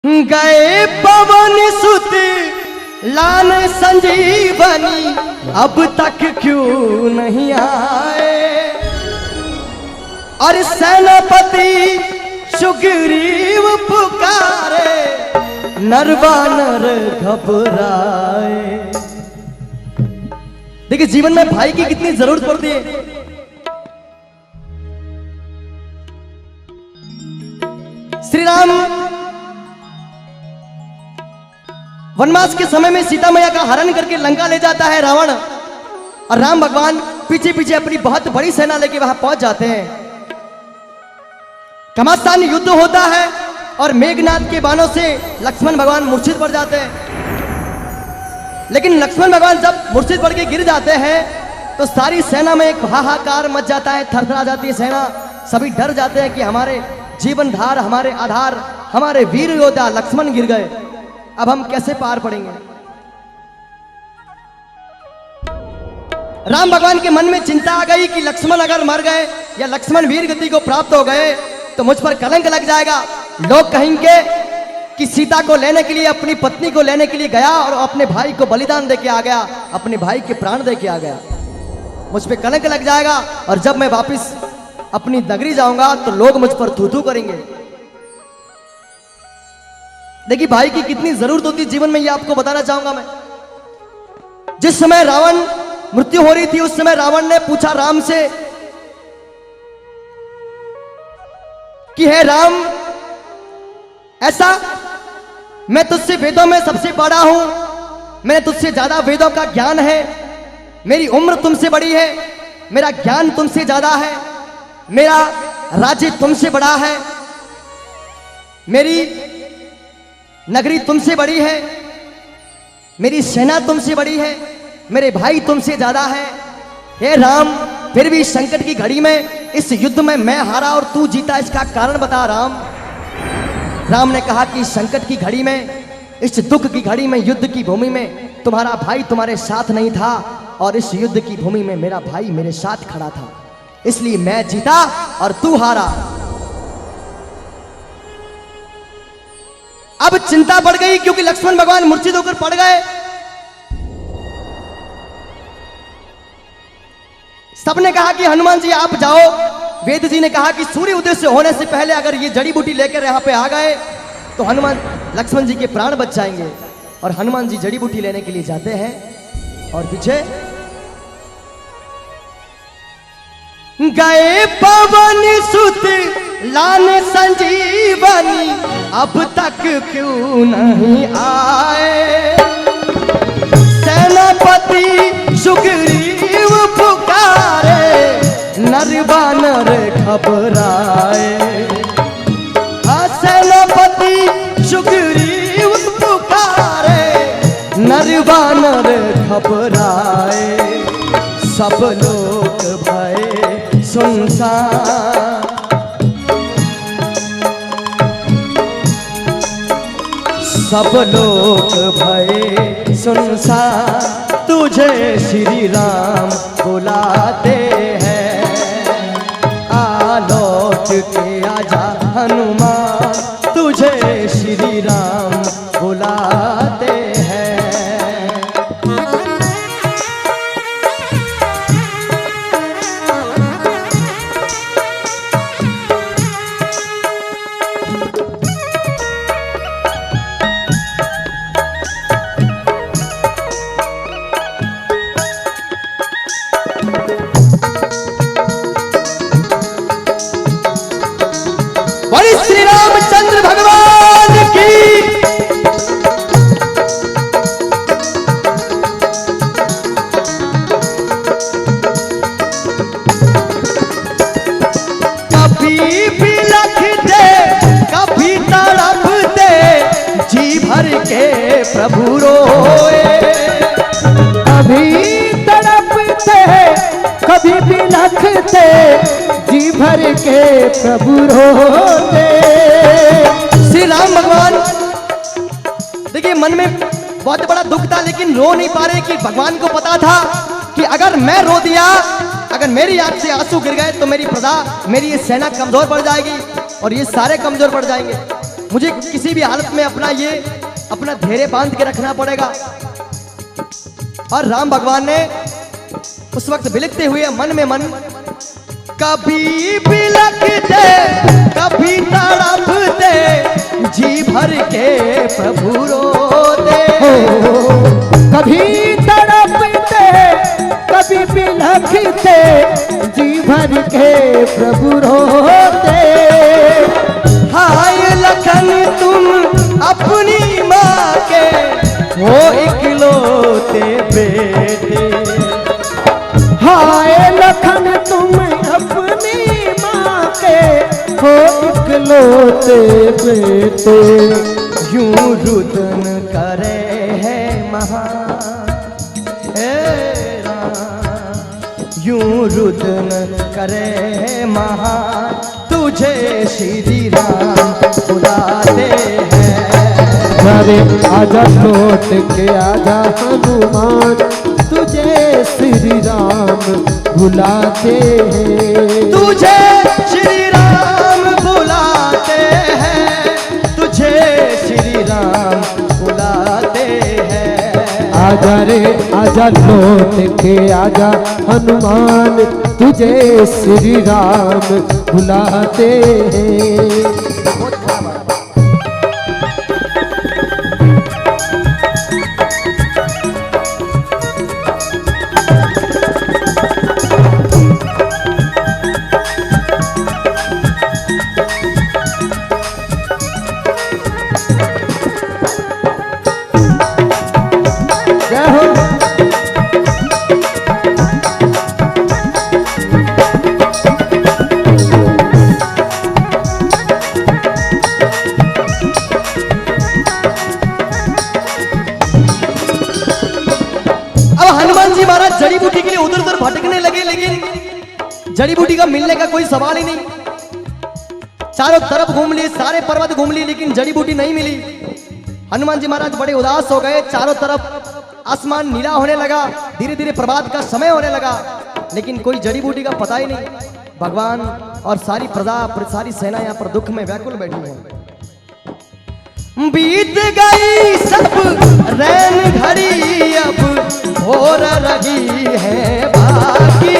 गए पवन सुत लान संजीवनी, अब तक क्यों नहीं आए। और सेनापति सुग्रीव पुकारे, नरवानर घबराए। देखिए जीवन में भाई की कितनी जरूरत पड़ती है। श्री राम वनवास के समय में सीता मैया का हरण करके लंका ले जाता है रावण, और राम भगवान पीछे पीछे अपनी बहुत बड़ी सेना लेके वहां पहुंच जाते हैं। घमासान युद्ध होता है और मेघनाथ के बाणों से लक्ष्मण भगवान मूर्छित पड़ जाते हैं। लेकिन लक्ष्मण भगवान जब मूर्छित पड़ के गिर जाते हैं तो सारी सेना में एक हाहाकार मच जाता है, थरथरा जाती है सेना। सभी डर जाते हैं कि हमारे जीवनधार, हमारे आधार, हमारे वीर योद्धा लक्ष्मण गिर गए, अब हम कैसे पार पड़ेंगे। राम भगवान के मन में चिंता आ गई कि लक्ष्मण अगर मर गए या लक्ष्मण वीर गति को प्राप्त हो गए तो मुझ पर कलंक लग जाएगा। लोग कहेंगे कि सीता को लेने के लिए, अपनी पत्नी को लेने के लिए गया और अपने भाई को बलिदान देके आ गया, अपने भाई के प्राण देके आ गया, मुझ पे कलंक लग जाएगा। और जब मैं वापस अपनी नगरी जाऊंगा तो लोग मुझ पर थू थू करेंगे। देखिए भाई की कितनी जरूरत होती है जीवन में, ये आपको बताना चाहूंगा मैं। जिस समय रावण मृत्यु हो रही थी उस समय रावण ने पूछा राम से कि हे राम, ऐसा मैं तुझसे वेदों में सबसे बड़ा हूं, मैंने तुझसे ज्यादा वेदों का ज्ञान है, मेरी उम्र तुमसे बड़ी है, मेरा ज्ञान तुमसे ज्यादा है, मेरा राज्य तुमसे बड़ा है, मेरी नगरी तुमसे बड़ी है, मेरी सेना तुमसे बड़ी है, मेरे भाई तुमसे ज्यादा है। हे राम, फिर भी संकट की घड़ी में इस युद्ध में मैं हारा और तू जीता, इसका कारण बता राम। राम ने कहा कि संकट की घड़ी में, इस दुख की घड़ी में, युद्ध की भूमि में तुम्हारा भाई तुम्हारे साथ नहीं था और इस युद्ध की भूमि में मेरा भाई मेरे साथ खड़ा था, इसलिए मैं जीता और तू हारा। अब चिंता बढ़ गई क्योंकि लक्ष्मण भगवान मूर्छित होकर पड़ गए। सबने कहा कि हनुमान जी आप जाओ। वेद जी ने कहा कि सूर्य उदय से होने से पहले अगर ये जड़ी बूटी लेकर यहां पे आ गए तो हनुमान लक्ष्मण जी के प्राण बच जाएंगे। और हनुमान जी जड़ी बूटी लेने के लिए जाते हैं और पीछे गए पवन सुत लान संजीवनी, अब तक क्यों नहीं आए। सेनापति सुग्रीव पुकारे, नरवानर घबराए। सेनापति सुग्रीव पुकारे, नरवानर घबराए। सब लोग भय सुनसान, सब लोग भय सुनसान, तुझे श्री राम बुलाते हैं। आलौट के आजा हनुमान, तुझे श्री राम बुलाते हैं। श्री रामचंद्र भगवान की कभी भी लखते, कभी तड़पते, जी भर के प्रभु रोए। कभी तड़पते, कभी भी लखते, जी भर के प्रभु रोते। श्री राम भगवान देखिए मन में बहुत बड़ा दुख था लेकिन रो नहीं पा रहे कि भगवान को पता था कि अगर मैं रो दिया, अगर मेरी आंख से आंसू गिर गए तो मेरी प्रजा, मेरी ये सेना कमजोर पड़ जाएगी और ये सारे कमजोर पड़ जाएंगे। मुझे किसी भी हालत में अपना धैर्य बांध के रखना पड़ेगा। और राम भगवान ने उस वक्त बिलखते हुए मन में मन, कभी बिलखते कभी तड़पते जी भर के प्रभु रोते। कभी तड़पते कभी बिलखते जी भर के प्रभु रोते। हाय लखन तुम अपनी माँ के हो इकलौते बेटे। हाय लखन तुम अपनी माँ के हो इकलौते बेटे। यूं रुदन करे है महा यूं रुदन करे है महा तुझे श्री राम बुलाते हैं। अरे आजा लौट के आजा हनुमान तुझे श्री राम बुलाते हैं। तुझे श्री राम बुलाते हैं, तुझे श्री राम बुलाते हैं। आजा रे आजा लौट के आजा हनुमान तुझे श्री राम बुलाते हैं। जड़ी बूटी के लिए उधर उधर भटकने लगे, लेकिन जड़ी बूटी का मिलने का कोई सवाल ही नहीं। चारों तरफ घूम लिए, सारे पर्वत घूम लिए, लेकिन जड़ी बूटी नहीं मिली। हनुमान जी महाराज बड़े उदास हो गए। चारों तरफ आसमान नीला होने लगा, धीरे धीरे प्रभात का समय होने लगा, लेकिन कोई जड़ी बूटी का पता ही नहीं। भगवान और सारी प्रजा, सारी सेना यहाँ पर दुख में व्याकुल बैठी है। बीत गई सब रैन घड़ी अब भोर रही है बाकी।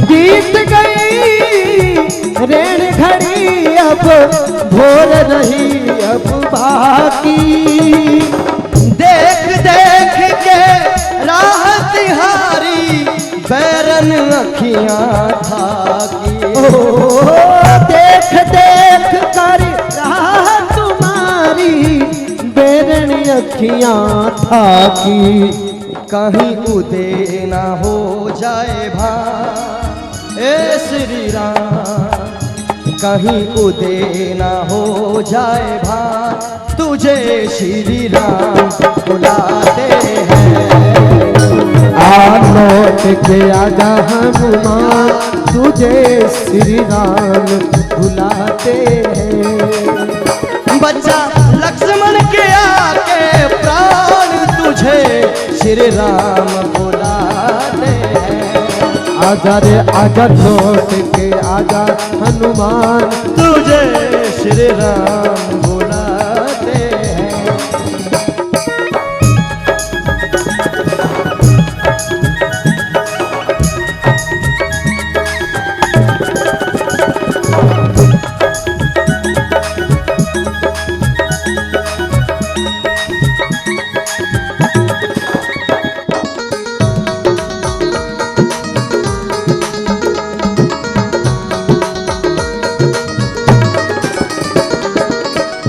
बीत गई रैन घड़ी अब भोर रही अब बाकी। देख देख के राह तिहारी बैरन अखियां थाकी। देख देख कर राह बेरन अखियां थाकी। कहीं उदय ना हो जाए भाई ए श्री राम, कहीं उदय ना हो जाए भाई तुझे श्री राम बुलाते हैं। लौट के आजा हनुमान तुझे श्री राम बुलाते हैं। बच्चा लक्ष्मण के आके प्राण तुझे श्री राम बुलाते हैं। आजा रे आजा लौट के आजा हनुमान तुझे श्री राम बुलाते हैं।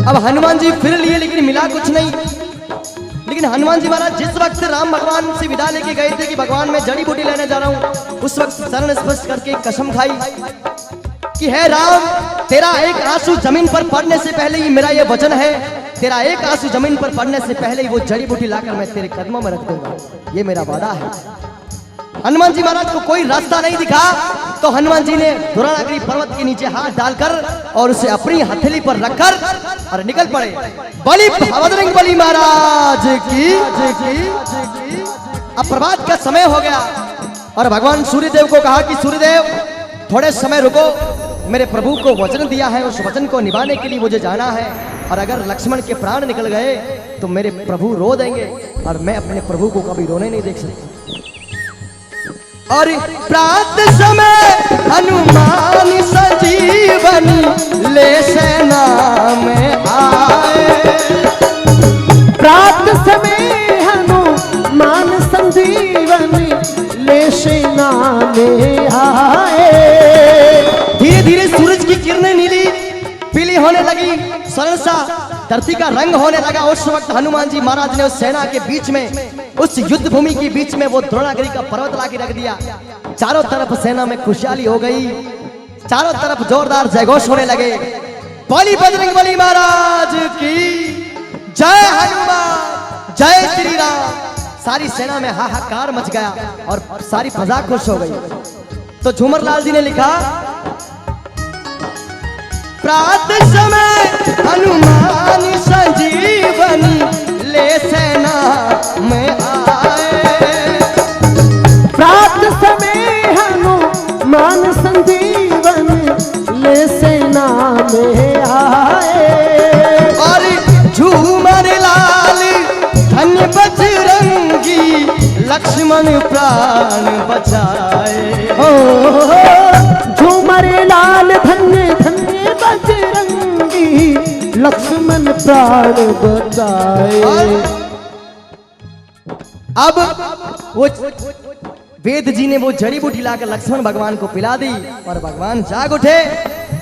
अब हनुमान जी फिर लिए, लेकिन मिला कुछ नहीं। लेकिन हनुमान जी महाराज जिस वक्त राम भगवान से विदा लेके गए थे कि भगवान मैं जड़ी बूटी लेने जा रहा हूं, उस वक्त शरण स्पर्श करके कसम खाई कि है राम, तेरा एक आंसू जमीन पर पड़ने से पहले ही, मेरा ये वचन है, तेरा एक आंसू जमीन पर पड़ने से पहले ही वो जड़ी बूटी लाकर मैं तेरे कदमों में रख दूंगा, ये मेरा वादा है। हनुमान जी महाराज को कोई रास्ता नहीं दिखा, तो हनुमान जी ने धुरानागिरी पर्वत के नीचे हाथ डालकर और उसे अपनी हथेली पर रखकर और निकल पड़े। बलि बजरंग बली महाराज की। अब प्रभात का समय हो गया और भगवान सूर्यदेव को कहा कि सूर्यदेव थोड़े समय रुको, मेरे प्रभु को वचन दिया है, उस वचन को निभाने के लिए मुझे जाना है। और अगर लक्ष्मण के प्राण निकल गए तो मेरे प्रभु रो देंगे और मैं अपने प्रभु को कभी रोने नहीं देख सकता। और प्रात समय हनुमान संजीवनी ले सेना में आए। प्रात समय हनुमान संजीवनी ले सेना में आए। धीरे धीरे सूरज की किरणें नीली पीली होने लगी, सरल सा धरती का रंग होने लगा। उस वक्त हनुमान जी महाराज ने उस सेना के बीच में, उस युद्ध भूमि के बीच में वो द्रोणागिरी का पर्वत ला के रख दिया। चारों तरफ सेना में खुशहाली हो गई, चारों तरफ जोरदार जयघोष होने लगे। बोली बजरंगबली महाराज की जय, हनुमान जय श्री राम। सारी सेना में हाहाकार मच गया और सारी प्रजा खुश हो गई। तो झूमर लाल जी ने लिखा, प्रात समय हनुमान संजीवनी ले सेना में आए। प्रात समय हनुमान संजीवनी ले सेना में आए। और झूमर लाल धन्य बजरंगी लक्ष्मण प्राण बचाए। झूमर लाल धन्य धन्य बजरंगी लक्ष्मण प्राण बचाए। अब वो वेद जी ने वो जड़ी बूटी लाकर लक्ष्मण भगवान को पिला दी और भगवान जाग उठे।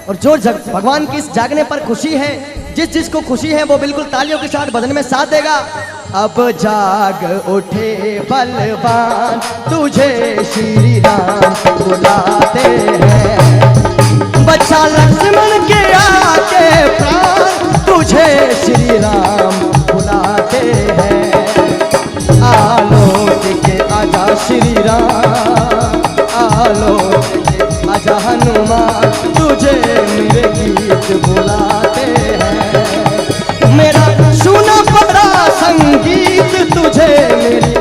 और जो भगवान की इस जागने पर खुशी है, जिस चीज को खुशी है वो बिल्कुल तालियों के साथ भजन में साथ देगा। अब जाग उठे बलवान तुझे श्री राम बुलाते हैं। बच्चा लक्ष्मण के आके प्राण तुझे श्री राम बुलाते हैं। आलोक के आजा श्री राम, आलोक के आजा हनुमान तुझे मेरे गीत बुलाते हैं। मेरा सुना पड़ा संगीत तुझे मेरी